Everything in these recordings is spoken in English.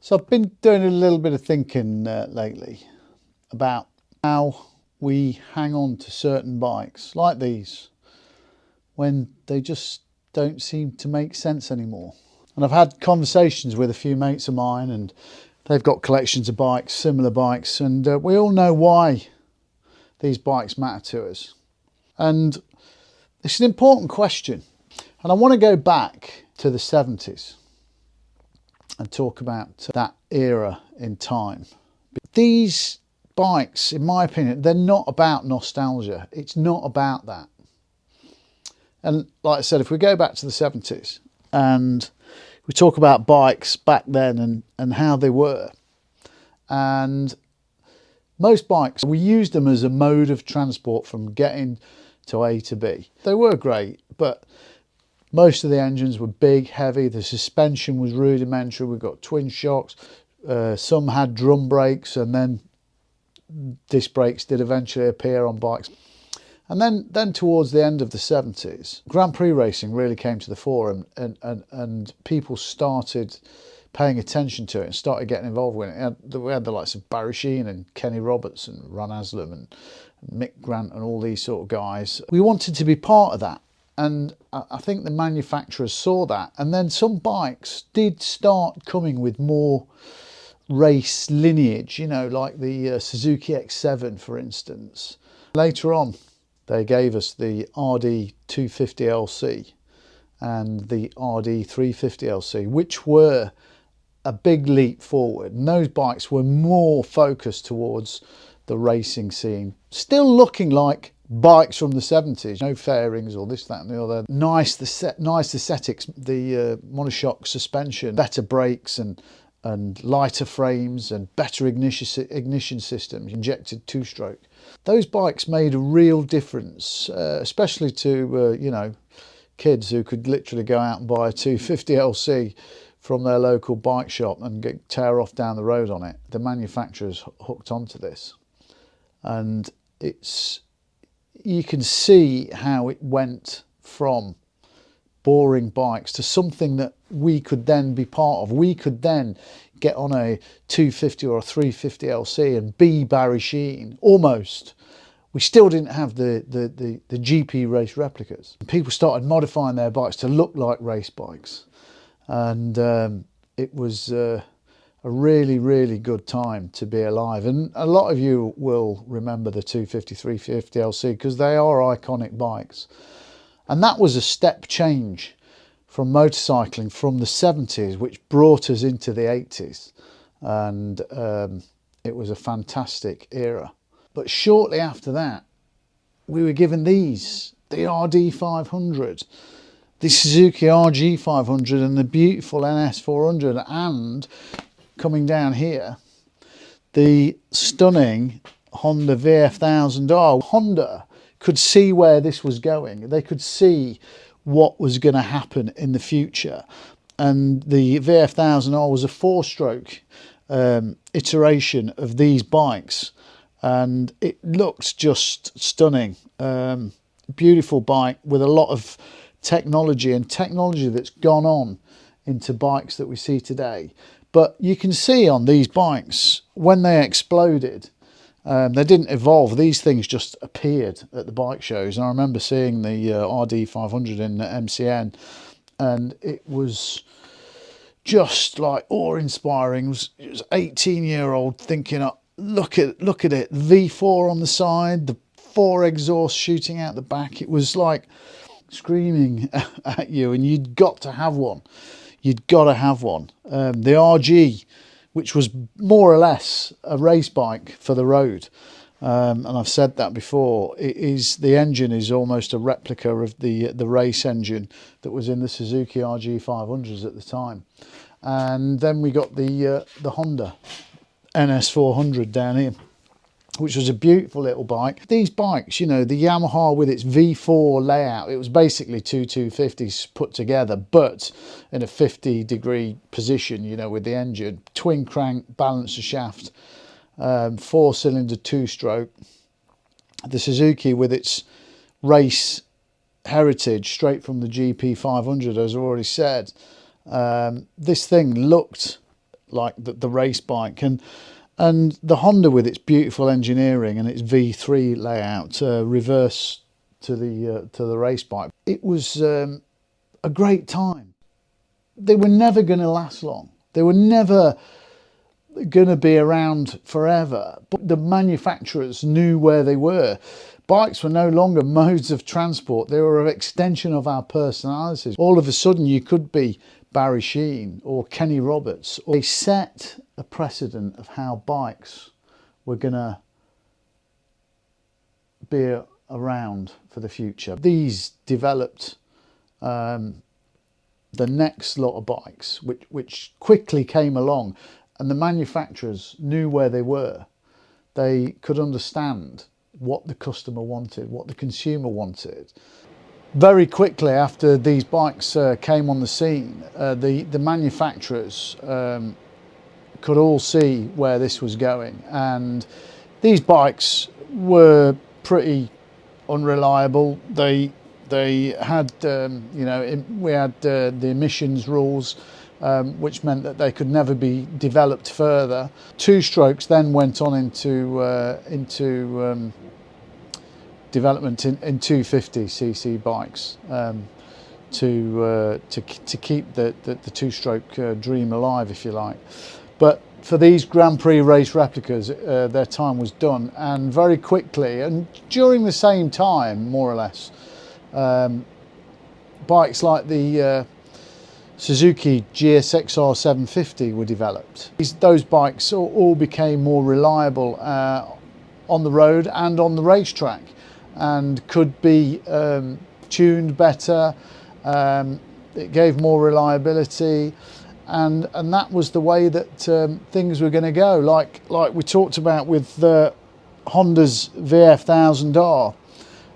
So I've been doing a little bit of thinking lately about how we hang on to certain bikes like these when they just don't seem to make sense anymore. And I've had conversations with a few mates of mine, and they've got collections of bikes, similar bikes, and we all know why these bikes matter to us. And it's an important question. And I want to go back to the 70s and talk about that era in time. These bikes, in my opinion, they're not about nostalgia. It's not about that. And like I said, if we go back to the 70s and we talk about bikes back then and how they were, and most bikes, we used them as a mode of transport from getting to A to B. They were great, but most of the engines were big, heavy. The suspension was rudimentary. We've got twin shocks. Some had drum brakes, and then disc brakes did eventually appear on bikes. And then towards the end of the 70s, Grand Prix racing really came to the fore, and people started paying attention to it and started getting involved with it. We had the likes of Barry Sheene and Kenny Roberts and Ron Haslam and Mick Grant and all these sort of guys. We wanted to be part of that. And I think the manufacturers saw that. And then some bikes did start coming with more race lineage, you know, like the Suzuki X7, for instance. Later on, they gave us the RD250LC and the RD350LC, which were a big leap forward. And those bikes were more focused towards the racing scene, still looking like bikes from the 70s, no fairings or this, that and the other. Nice aesthetics, the monoshock suspension, better brakes and lighter frames and better ignition systems, injected two-stroke. Those bikes made a real difference, especially to you know, kids who could literally go out and buy a 250LC from their local bike shop and tear off down the road on it. The manufacturers hooked onto this, and you can see how it went from boring bikes to something that we could then be part of. We could then get on a 250 or a 350LC and be Barry Sheene, almost. We still didn't have the GP race replicas. People started modifying their bikes to look like race bikes, and it was a really, really good time to be alive. And a lot of you will remember the 250, 350LC because they are iconic bikes. And that was a step change from motorcycling from the 70s, which brought us into the 80s. And it was a fantastic era. But shortly after that, we were given these, the RD500, the Suzuki RG500 and the beautiful NS400, and coming down here, the stunning Honda VF1000R. Honda could see where this was going. They could see what was going to happen in the future. And the VF1000R was a four-stroke iteration of these bikes. And it looked just stunning. Beautiful bike with a lot of technology, and technology that's gone on into bikes that we see today. But you can see on these bikes, when they exploded, they didn't evolve. These things just appeared at the bike shows. And I remember seeing the RD500 in the MCN, and it was just like awe-inspiring. It was 18-year-old thinking, look at it, V4 on the side, the 4 exhausts shooting out the back. It was like screaming at you, and you'd got to have one. You'd got to have one. The RG, which was more or less a race bike for the road, and I've said that before. The engine is almost a replica of the race engine that was in the Suzuki RG500s at the time. And then we got the Honda NS400 down here, which was a beautiful little bike. These bikes, you know, the Yamaha with its V4 layout, it was basically two 250s put together, but in a 50-degree position, you know, with the engine. Twin crank, balancer shaft, 4-cylinder, 2-stroke. The Suzuki with its race heritage, straight from the GP500, as I already said. This thing looked like the race bike, and the Honda with its beautiful engineering and its V3 layout, reverse to the race bike. It was a great time. They were never going to last long. They were never going to be around forever. But the manufacturers knew where they were. Bikes were no longer modes of transport. They were an extension of our personalities. All of a sudden you could be Barry Sheen or Kenny Roberts. They set a precedent of how bikes were going to be around for the future. These developed the next lot of bikes, which quickly came along, and the manufacturers knew where they were. They could understand what the customer wanted, what the consumer wanted. Very quickly after these bikes came on the scene, the manufacturers could all see where this was going, and these bikes were pretty unreliable. They had, we had the emissions rules, which meant that they could never be developed further. Two strokes then went on into development in 250cc bikes to keep the two-stroke dream alive, if you like. But for these Grand Prix race replicas, their time was done, and very quickly, and during the same time, more or less, bikes like the Suzuki GSXR 750 were developed. Those bikes all became more reliable on the road and on the racetrack, and could be tuned better. It gave more reliability, and that was the way that things were going to go. Like we talked about with Honda's VF1000R,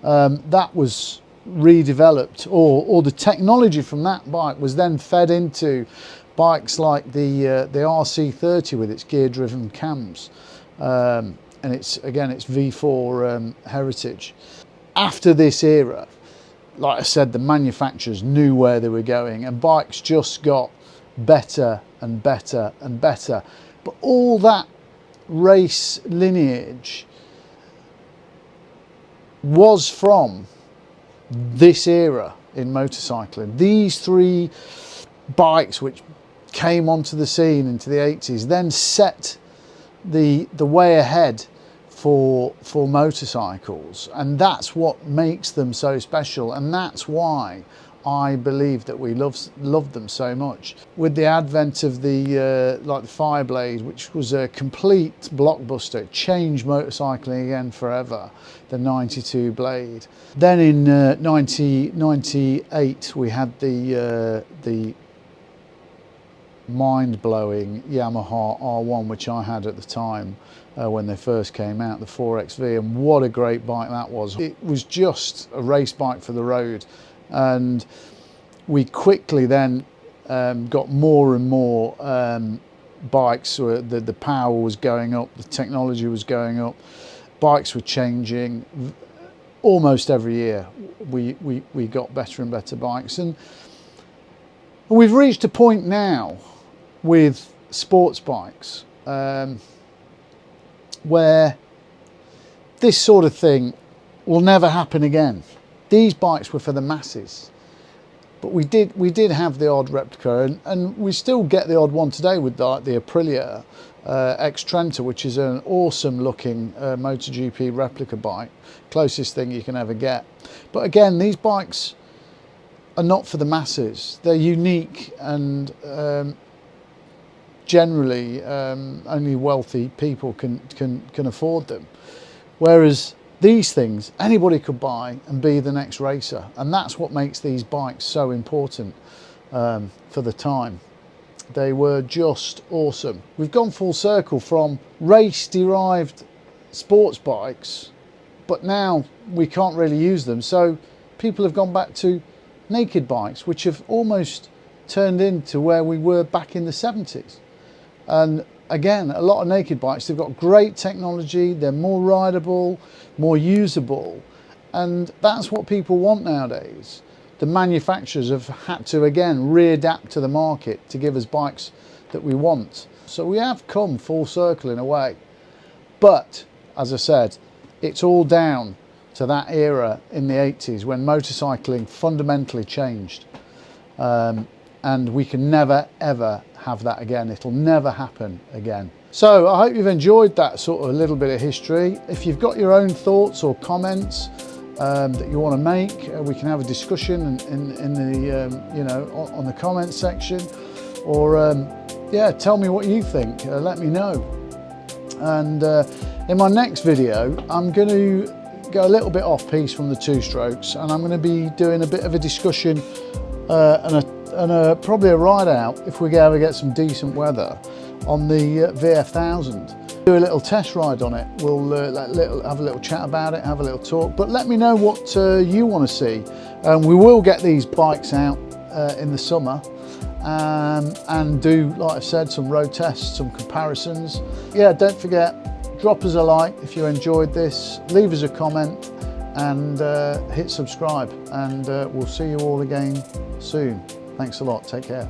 that was redeveloped, or the technology from that bike was then fed into bikes like the RC30 with its gear-driven cams, and it's V4 heritage. After this era, like I said, the manufacturers knew where they were going, and bikes just got better and better and better. But all that race lineage was from this era in motorcycling. These three bikes which came onto the scene into the 80s then set the way ahead for motorcycles, and that's what makes them so special, and that's why I believe that we love them so much. With the advent of the like the Fireblade, which was a complete blockbuster, it changed motorcycling again forever, the 92 blade. Then in 1998 we had the mind-blowing Yamaha R1, which I had at the time when they first came out, the 4XV, and what a great bike that was. It was just a race bike for the road, and we quickly then got more and more bikes. The power was going up, the technology was going up, bikes were changing. Almost every year we got better and better bikes, and we've reached a point now with sports bikes where this sort of thing will never happen again. These bikes were for the masses, but we did have the odd replica, and we still get the odd one today with the Aprilia X Trenta, which is an awesome looking MotoGP replica bike, closest thing you can ever get. But again, these bikes are not for the masses. They're unique, and generally only wealthy people can afford them, whereas these things anybody could buy and be the next racer, and that's what makes these bikes so important for the time. They were just awesome. We've gone full circle from race-derived sports bikes, but now we can't really use them, so people have gone back to naked bikes, which have almost turned into where we were back in the 70s. And again, a lot of naked bikes, they've got great technology, they're more rideable, more usable, and that's what people want nowadays. The manufacturers have had to again readapt to the market to give us bikes that we want. So we have come full circle in a way. But, as I said, it's all down to that era in the 80s when motorcycling fundamentally changed. And we can never, ever have that again. It'll never happen again. So I hope you've enjoyed that sort of a little bit of history. If you've got your own thoughts or comments that you want to make, we can have a discussion in the, you know, on the comments section. Or, yeah, tell me what you think. Let me know. And in my next video, I'm going to go a little bit off piece from the two strokes, and I'm going to be doing a bit of a discussion and probably a ride out if we ever get some decent weather on the VF1000. Do a little test ride on it. We'll have a little chat about it, have a little talk, but let me know what you want to see. We will get these bikes out in the summer. And do, like I said, some road tests, some comparisons. Yeah, don't forget, drop us a like if you enjoyed this, leave us a comment, and hit subscribe, and we'll see you all again soon. Thanks a lot, take care.